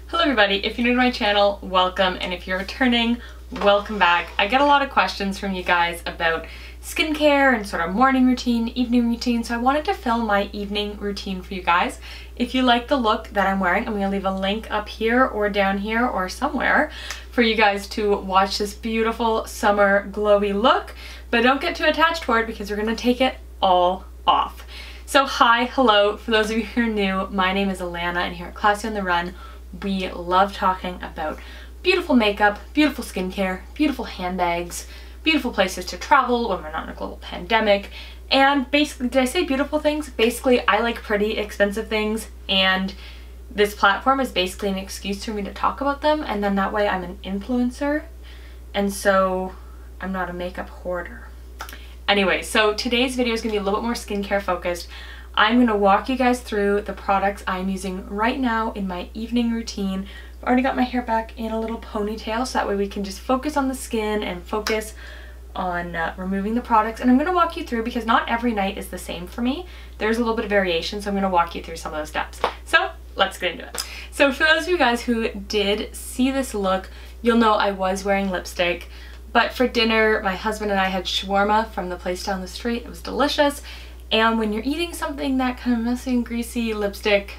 Hello everybody, if you're new to my channel, welcome, and if you're returning, welcome back. I get a lot of questions from you guys about skincare and sort of morning routine, evening routine, so I wanted to film my evening routine for you guys. If you like the look that I'm wearing, I'm going to leave a link up here or down here or somewhere for you guys to watch this beautiful summer glowy look, but don't get too attached to it because we're going to take it all off. So hi, hello, for those of you who are new, my name is Alana and here at Classy on the Run, we love talking about beautiful makeup, beautiful skincare, beautiful handbags, beautiful places to travel when we're not in a global pandemic, and basically, did I say beautiful things? Basically, I like pretty expensive things, and this platform is basically an excuse for me to talk about them, and then that way I'm an influencer, and so I'm not a makeup hoarder. Anyway, so today's video is going to be a little bit more skincare focused. I'm going to walk you guys through the products I'm using right now in my evening routine. I've already got my hair back in a little ponytail so that way we can just focus on the skin and focus on removing the products. And I'm going to walk you through because not every night is the same for me. There's a little bit of variation, so I'm going to walk you through some of those steps. So let's get into it. So for those of you guys who did see this look, you'll know I was wearing lipstick. But for dinner, my husband and I had shawarma from the place down the street. It was delicious. And when you're eating something that kind of messy and greasy, lipstick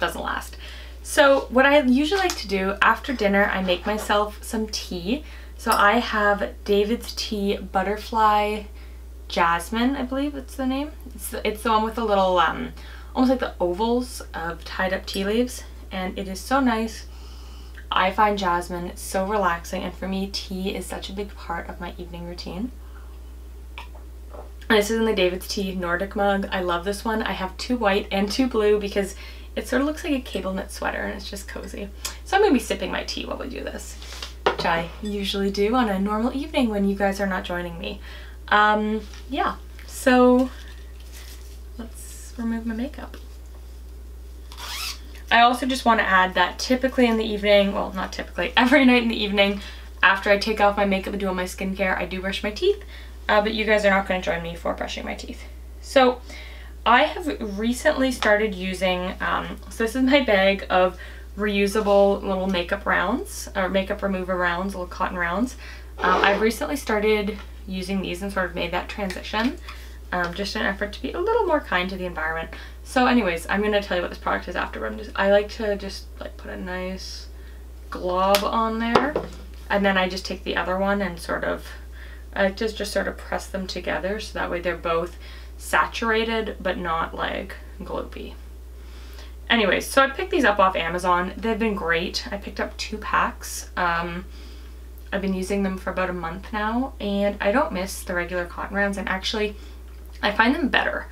doesn't last. So what I usually like to do after dinner, I make myself some tea. So I have David's Tea Butterfly Jasmine, I believe it's the name. It's the one with the little, almost like the ovals of tied up tea leaves. And it is so nice. I find jasmine so relaxing, and for me, tea is such a big part of my evening routine. And this is in the David's Tea Nordic mug. I love this one. I have two white and two blue because it sort of looks like a cable knit sweater and it's just cozy. So I'm going to be sipping my tea while we do this, which I usually do on a normal evening when you guys are not joining me. Yeah, so let's remove my makeup. I also just want to add that typically in the evening, well, not typically, every night in the evening after I take off my makeup and do all my skincare, I do brush my teeth. But you guys are not going to join me for brushing my teeth. So I have recently started using, so this is my bag of reusable little makeup rounds, or makeup remover rounds, little cotton rounds. I've recently started using these and sort of made that transition, just in an effort to be a little more kind to the environment. So anyways, I'm going to tell you what this product is afterward. I like to just like put a nice glob on there, and then I just take the other one and sort of I just sort of press them together so that way they're both saturated but not like gloopy. Anyways, so I picked these up off Amazon. They've been great. I picked up 2 packs. I've been using them for about a month now and I don't miss the regular cotton rounds, and actually I find them better.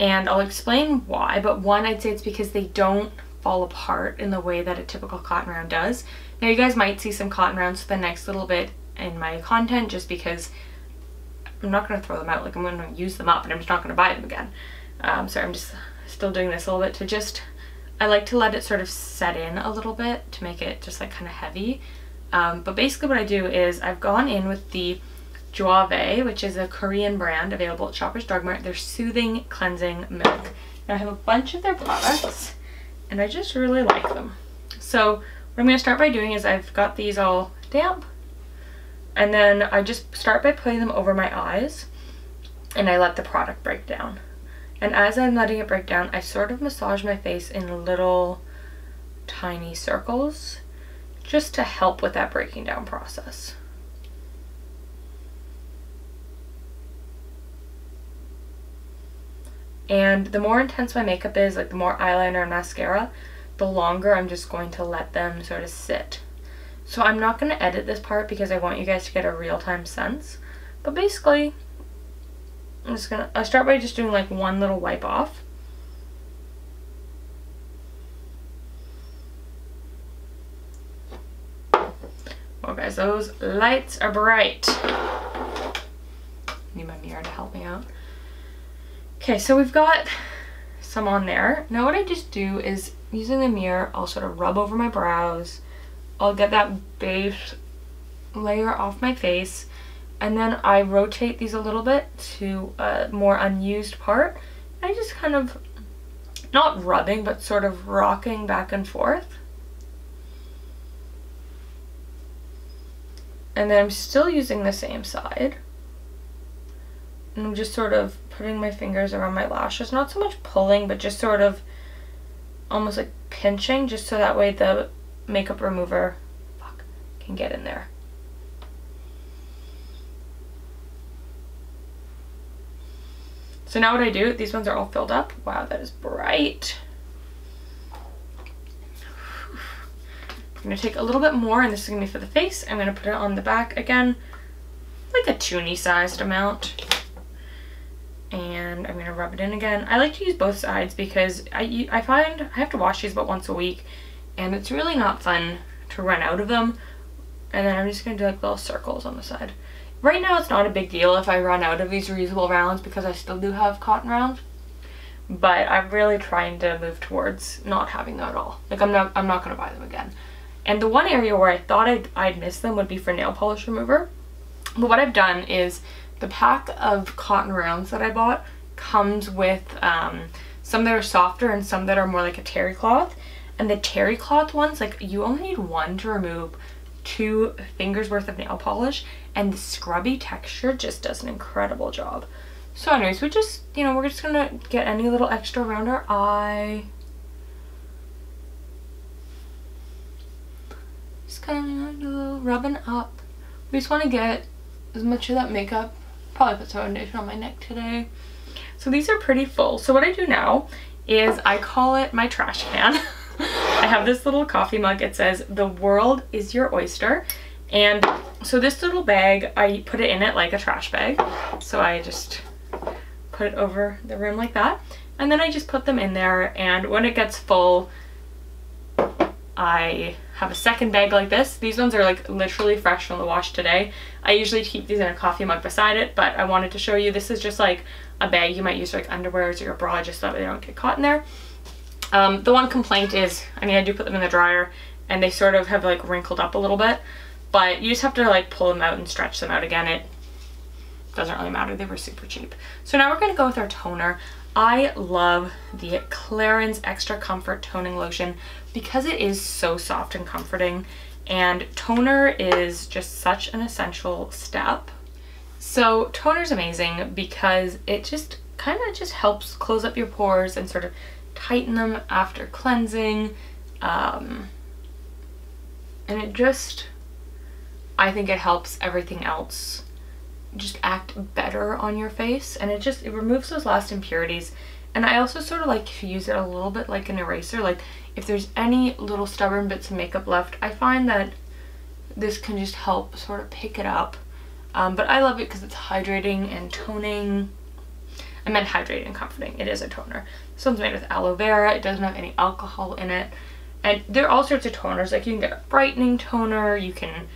And I'll explain why, but one, I'd say it's because they don't fall apart in the way that a typical cotton round does. Now you guys might see some cotton rounds for the next little bit in my content just because I'm not going to throw them out, like I'm going to use them up and I'm just not going to buy them again. So I'm just still doing this a little bit to just, I like to let it sort of set in a little bit to make it just like kind of heavy. But basically what I do is I've gone in with the Jowae, which is a Korean brand available at Shoppers Drug Mart. They're soothing cleansing milk. Now I have a bunch of their products and I just really like them. So what I'm going to start by doing is I've got these all damp. And then I just start by putting them over my eyes and I let the product break down. And as I'm letting it break down, I sort of massage my face in little tiny circles just to help with that breaking down process. And the more intense my makeup is, like the more eyeliner and mascara, the longer I'm just going to let them sort of sit. So I'm not going to edit this part because I want you guys to get a real-time sense. But basically, I'll start by just doing like one little wipe off. Well guys, those lights are bright. Need my mirror to help me out. Okay, so we've got some on there. Now what I just do is, using the mirror, I'll sort of rub over my brows. I'll get that base layer off my face, and then I rotate these a little bit to a more unused part. I just kind of not rubbing, but sort of rocking back and forth. And then I'm still using the same side. And I'm just sort of putting my fingers around my lashes. Not so much pulling, but just sort of almost like pinching, just so that way the makeup remover can get in there. So now what I do, these ones are all filled up. Wow, that is bright. I'm going to take a little bit more, and this is going to be for the face. I'm going to put it on the back again, like a toonie sized amount. And I'm going to rub it in again. I like to use both sides because I find I have to wash these about once a week, and it's really not fun to run out of them. And then I'm just going to do like little circles on the side. Right now it's not a big deal if I run out of these reusable rounds because I still do have cotton rounds. But I'm really trying to move towards not having them at all. Like I'm not going to buy them again. And the one area where I thought I'd miss them would be for nail polish remover. But what I've done is the pack of cotton rounds that I bought comes with some that are softer and some that are more like a terry cloth. And the terry cloth ones, like you only need one to remove 2 fingers worth of nail polish, and the scrubby texture just does an incredible job. So anyways, we just, you know, we're just gonna get any little extra around our eye. Just kind of a little rubbing up. We just want to get as much of that makeup. Probably put some foundation on my neck today. So these are pretty full. So what I do now is I call it my trash can. I have this little coffee mug. It says, "The world is your oyster." And so this little bag, I put it in it like a trash bag. So I just put it over the rim like that. And then I just put them in there. And when it gets full, I have a second bag like this. These ones are like literally fresh from the wash today. I usually keep these in a coffee mug beside it, but I wanted to show you this is just like a bag you might use for like underwears or your bra, just so that they don't get caught in there. The one complaint is, I mean, I do put them in the dryer and they sort of have like wrinkled up a little bit, but you just have to like pull them out and stretch them out again. It doesn't really matter. They were super cheap. So now we're going to go with our toner. I love the Clarins Extra Comfort Toning Lotion because it is so soft and comforting, and toner is just such an essential step. So toner is amazing because it just kind of just helps close up your pores and sort of tighten them after cleansing, and it just, I think it helps everything else just act better on your face, and it removes those last impurities. And I also sort of like to use it a little bit like an eraser. Like if there's any little stubborn bits of makeup left, I find that this can just help sort of pick it up. But I love it because it's hydrating and toning. I meant hydrating and comforting. It is a toner. This one's made with aloe vera. It doesn't have any alcohol in it. And there are all sorts of toners. Like you can get a brightening toner. You can,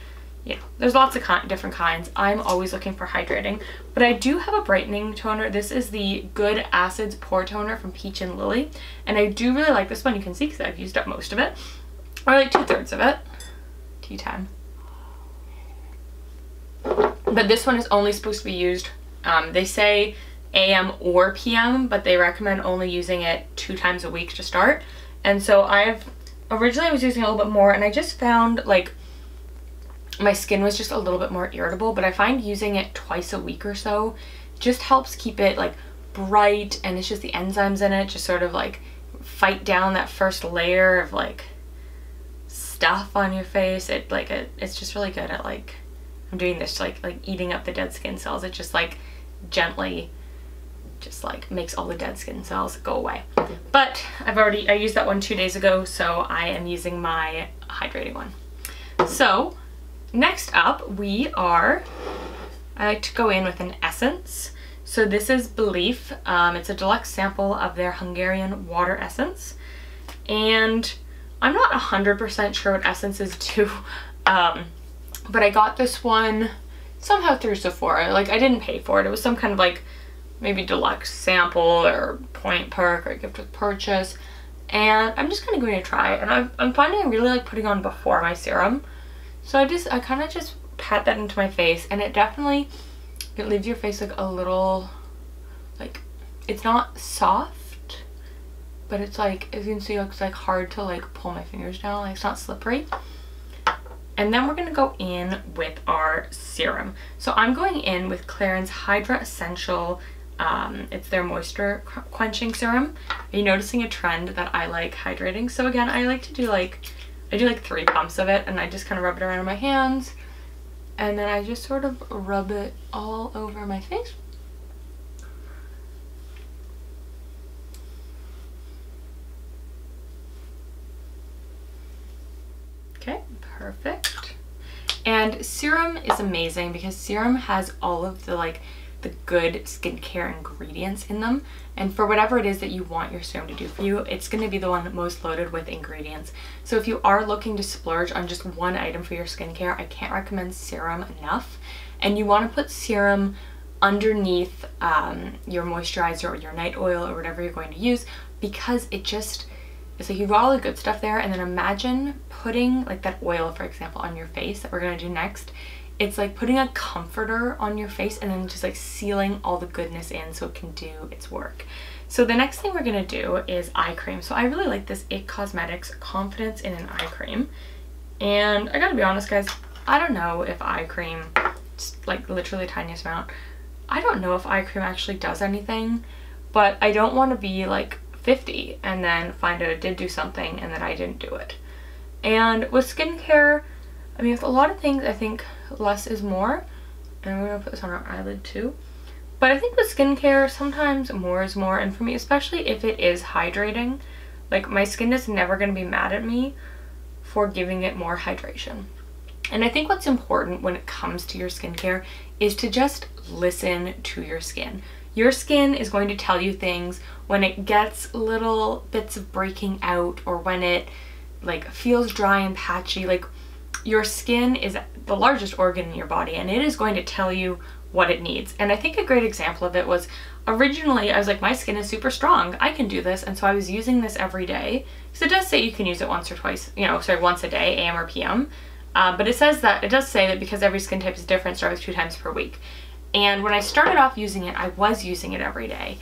you know, there's lots of different kinds. I'm always looking for hydrating. But I do have a brightening toner. This is the Good Acids Pore Toner from Peach and Lily. And I do really like this one. You can see because I've used up most of it. Or like 2/3 of it. Tea time. But this one is only supposed to be used, they say AM or PM, but they recommend only using it 2 times a week to start. And so originally I was using a little bit more, and I just found like my skin was just a little bit more irritable, but I find using it twice a week or so just helps keep it like bright, and it's just the enzymes in it just sort of like fight down that first layer of like stuff on your face. It's just really good at like, I'm doing this like eating up the dead skin cells. It just like gently just like makes all the dead skin cells go away. But I used that one 2 days ago, so I am using my hydrating one. So next up I like to go in with an essence. So this is Belif. It's a deluxe sample of their Hungarian water essence, and I'm not 100% sure what essences do, but I got this one somehow through Sephora. Like I didn't pay for it. It was some kind of like maybe deluxe sample or point perk or gift with purchase, and I'm just kind of going to try it. And I'm finding I really like putting on before my serum. So I kind of just pat that into my face, and it leaves your face like a little, like, it's not soft, but it's like, as you can see, it's like hard to like pull my fingers down. Like it's not slippery. And then we're going to go in with our serum. So I'm going in with Clarins Hydra Essential. It's their moisture quenching serum. Are you noticing a trend that I like hydrating? So again, I like to do I do like 3 pumps of it, and I just kind of rub it around in my hands. And then I just sort of rub it all over my face. Okay, perfect. And serum is amazing because serum has all of the the good skincare ingredients in them, and for whatever it is that you want your serum to do for you, it's going to be the one most loaded with ingredients. So if you are looking to splurge on just one item for your skincare, I can't recommend serum enough. And you want to put serum underneath your moisturizer or your night oil or whatever you're going to use, because it's like you've got all the good stuff there, and then imagine putting like that oil, for example, on your face that we're going to do next. It's like putting a comforter on your face and then just like sealing all the goodness in so it can do its work. So the next thing we're going to do is eye cream. So I really like this IT Cosmetics Confidence in an Eye Cream. And I gotta be honest, guys, I don't know if eye cream, just like literally the tiniest amount, I don't know if eye cream actually does anything, but I don't want to be like 50 and then find out it did do something and that I didn't do it. And with skincare, I mean, with a lot of things, I think less is more. And we're gonna put this on our eyelid too. But I think with skincare, sometimes more is more. And for me, especially if it is hydrating, like my skin is never gonna be mad at me for giving it more hydration. And I think what's important when it comes to your skincare is to just listen to your skin. Your skin is going to tell you things when it gets little bits of breaking out, or when it like feels dry and patchy. Like, your skin is the largest organ in your body, and it is going to tell you what it needs. And I think a great example of it was, originally I was like, my skin is super strong, I can do this. And so I was using this every day, because it does say you can use it once or twice, once a day, AM or PM. But it does say that because every skin type is different, start with 2 times per week. And when I started off using it, I was using it every day,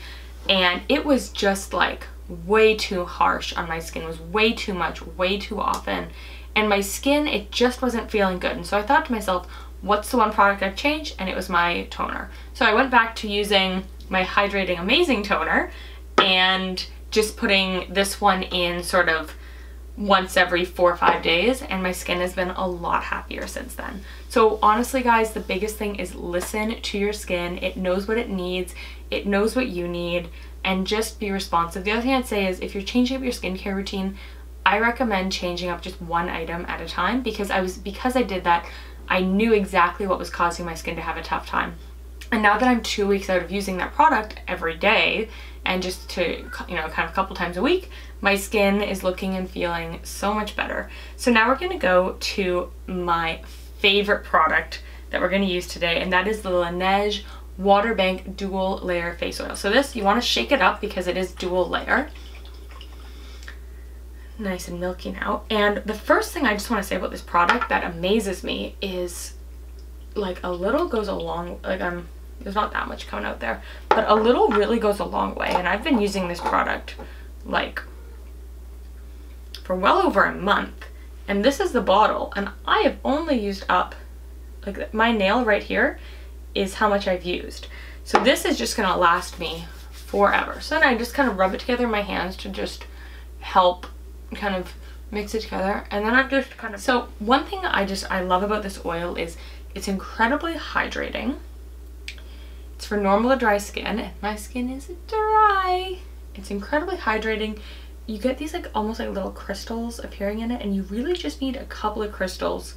and it was just like way too harsh on my skin. It was way too much, way too often. And my skin, it just wasn't feeling good. And so I thought to myself, what's the one product I've changed? And it was my toner. So I went back to using my Hydrating Amazing toner and just putting this one in sort of once every 4 or 5 days, and my skin has been a lot happier since then. So honestly, guys, the biggest thing is listen to your skin. It knows what it needs, it knows what you need, and just be responsive. The other thing I'd say is, if you're changing up your skincare routine, I recommend changing up just one item at a time, because I did that, I knew exactly what was causing my skin to have a tough time. And now that I'm 2 weeks out of using that product every day, and just to, kind of a couple times a week, my skin is looking and feeling so much better. So now we're gonna go to my favorite product that we're gonna use today, and that is the Laneige Water Bank Dual Layer Face Oil. So this, you wanna shake it up because it is dual layer. Nice and milky now. And the first thing I just wanna say about this product that amazes me is, like, a little goes a long, there's not that much coming out there, but a little really goes a long way. And I've been using this product like for well over a month, and this is the bottle, and I have only used up, like, my nail right here is how much I've used. So this is just gonna last me forever. So then I just kind of rub it together in my hands to just help kind of mix it together, and then I'm just kind of, so one thing I love about this oil is it's incredibly hydrating. It's for normal to dry skin, and my skin is dry. It's incredibly hydrating. You get these like almost like little crystals appearing in it, and you really just need a couple of crystals,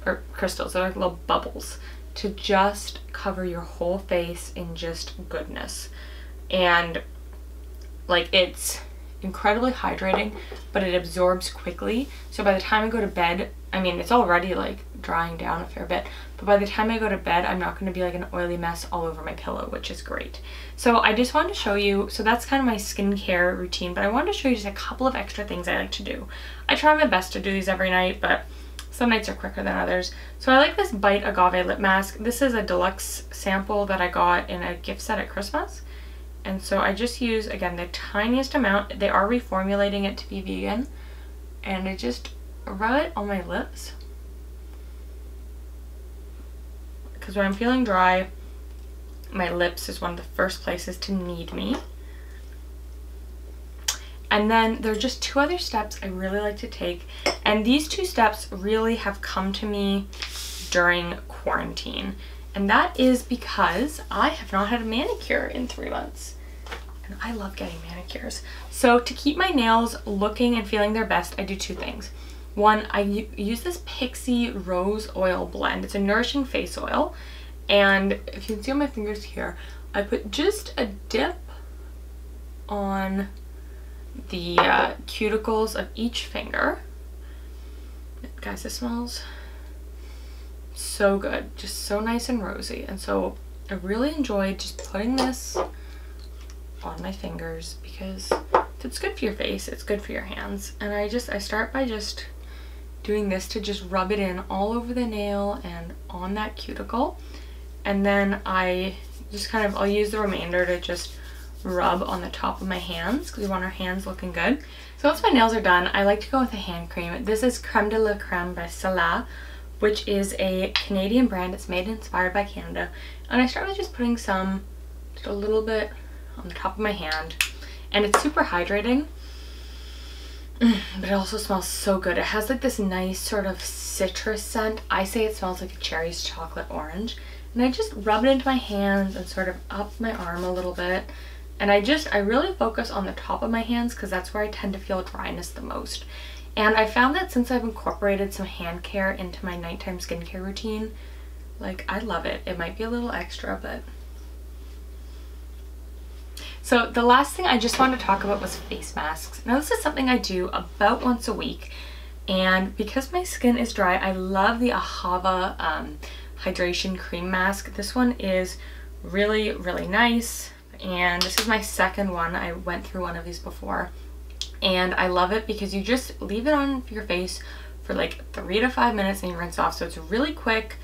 they're like little bubbles, to just cover your whole face in just goodness. And like, it's incredibly hydrating, but it absorbs quickly. So by the time I go to bed, I mean, it's already like drying down a fair bit, but by the time I go to bed, I'm not going to be like an oily mess all over my pillow, which is great. So I just wanted to show you, so that's kind of my skincare routine, but I wanted to show you just a couple of extra things I like to do. I try my best to do these every night, but some nights are quicker than others. So I like this Bite Agave lip mask. This is a deluxe sample that I got in a gift set at Christmas. And so I just use, again, the tiniest amount. They are reformulating it to be vegan. And I just rub it on my lips. because when I'm feeling dry, my lips is one of the first places to need me. And then there are just two other steps I really like to take, and these two steps really have come to me during quarantine, and that is because I have not had a manicure in 3 months, and I love getting manicures. So to keep my nails looking and feeling their best, I do two things. One, I use this Pixi rose oil blend. It's a nourishing face oil, and if you can see on my fingers here, I put just a dip on the cuticles of each finger. Guys, this smells so good, just so nice and rosy, and so I really enjoyed just putting this on my fingers because it's good for your face, it's good for your hands. And I start by just doing this to just rub it in all over the nail and on that cuticle, and then I just kind of, I'll use the remainder to just rub on the top of my hands because we want our hands looking good. So once my nails are done, I like to go with a hand cream. This is Creme de la Creme by Cela, which is a Canadian brand. It's made and inspired by Canada. And I start with just putting just a little bit on the top of my hand. And it's super hydrating, but it also smells so good. It has like this nice sort of citrus scent. I say it smells like a cherry's chocolate orange. And I just rub it into my hands and sort of up my arm a little bit. And I really focus on the top of my hands because that's where I tend to feel dryness the most. And I found that since I've incorporated some hand care into my nighttime skincare routine, like, I love it. It might be a little extra, but... So the last thing I just wanted to talk about was face masks. Now this is something I do about once a week, and because my skin is dry, I love the Ahava hydration cream mask. This one is really, really nice. And this is my second one. I went through one of these before, and I love it because you just leave it on your face for like 3 to 5 minutes and you rinse off. So it's really quick,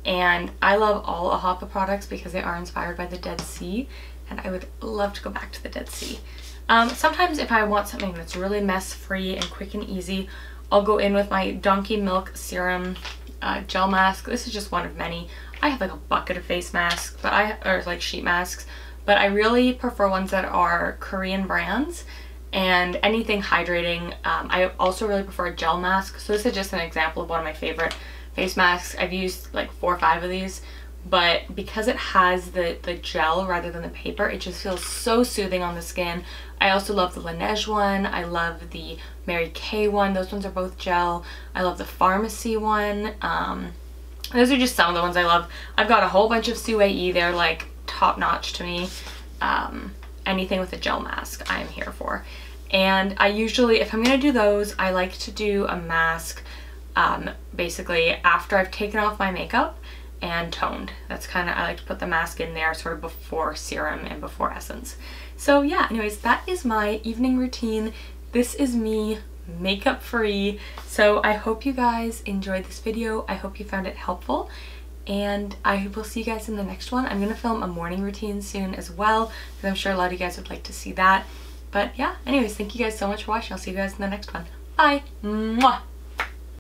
and I love all Ahava products because they are inspired by the Dead Sea, and I would love to go back to the Dead Sea. Sometimes if I want something that's really mess free and quick and easy, I'll go in with my Donkey Milk Serum gel mask. This is just one of many. I have like a bucket of face masks, or like sheet masks, but I really prefer ones that are Korean brands and anything hydrating. I also really prefer a gel mask. So this is just an example of one of my favorite face masks. I've used like 4 or 5 of these, but because it has the gel rather than the paper, it just feels so soothing on the skin. I also love the Laneige one. I love the Mary Kay one. Those ones are both gel. I love the Pharmacy one. Those are just some of the ones I love. I've got a whole bunch of Soe-Ae. They're like top notch to me. Anything with a gel mask I am here for. And I usually, if I'm gonna do those, I like to do a mask basically after I've taken off my makeup and toned. That's kind of, I like to put the mask in there sort of before serum and before essence. So yeah, anyways, that is my evening routine. This is me makeup free. So I hope you guys enjoyed this video. I hope you found it helpful, and I will see you guys in the next one. I'm gonna film a morning routine soon as well, because I'm sure a lot of you guys would like to see that. But yeah, anyways, thank you guys so much for watching. I'll see you guys in the next one. Bye. Mwah.